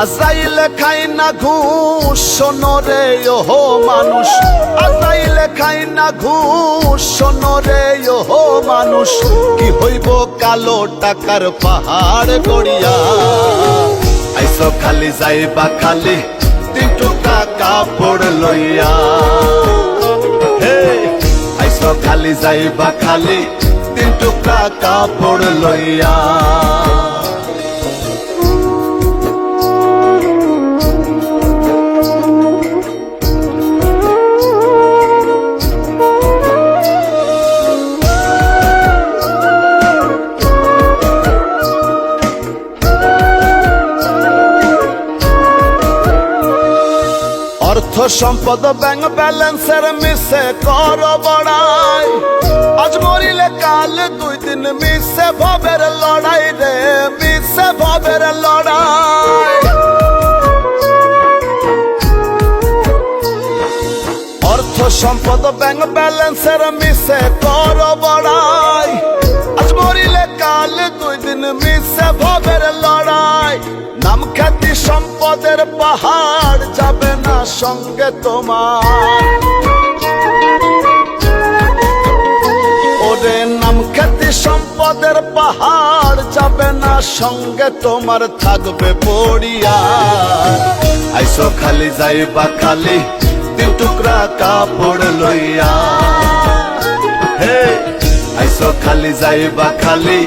আজরাইলে খাই না ঘুষ শোনো রে ওহো মানুষ, আজরাইলে খাই না ঘুষ শোনো রে ওহো মানুষ। কি হইব কালো টাকার পাহাড় গড়িয়া, আইসো খালি যাইবা খালি 3 টুকরা কাপড় লইয়া। হে আইসো খালি যাইবা খালি 3 টুকরা কাপড় লইয়া। অর্থ সম্পদ ব্যাংক ব্যালেন্সের মিশে কর বড়াই, আজ মরিলে কাল 2 দিন মিশে ভবের লড়াই রে, মিশে ভবের লড়াই। অর্থ সম্পদ ব্যাংক ব্যালেন্সের মিশে কর বড়াই, আজ মরিলে কাল 2 দিন মিশে ভবের লড়াই। নাম খ্যাতি সম্পদের পাহাড় যাবে না সঙ্গে তোমার, ওরে নাম খ্যাতি সম্পদের পাহাড় যাবে না সঙ্গে তোমার, থাকবে পড়িয়া। আইসো খালি যাইবা খালি 3 টুকরা কাপড় লইয়া। হে আইসো খালি যাইবা খালি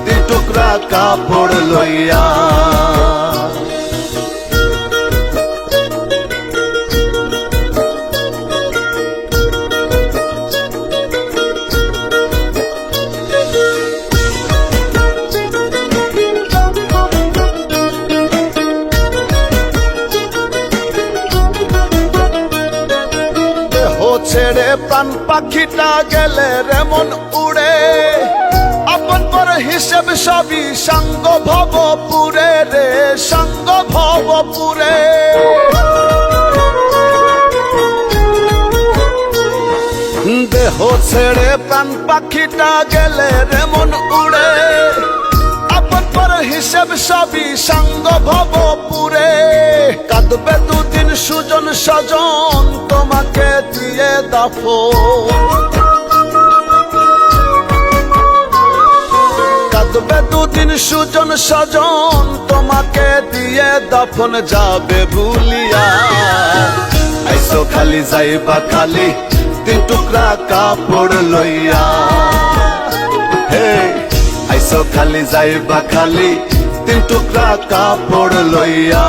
3 টুকরা কাপড় লইয়া। ছেড়ে প্রাণ পাখিটা গেলে রেমন উড়ে, আপন পর হিসেব সবই সঙ্গ ভবপুরে রে, সঙ্গ ভবপুরে। দেহ ছেড়ে প্রাণ পাখিটা গেলে রেমন উড়ে, আপন পর হিসেব সবই সঙ্গ ভবপুরে। কাঁদবে 2 দিন সুজন স্বজন তোমাকে দিয়ে দাফন, কাঁদবে 2 দিন সুজন স্বজন তোমাকে দিয়ে দাফন, যাবে ভুলিয়া। আইসো খালি যাইবা খালি 3 টুকরা কাপড় লইয়া। হে আইসো খালি যাইবা খালি 3 টুকরা কাপড় লইয়া।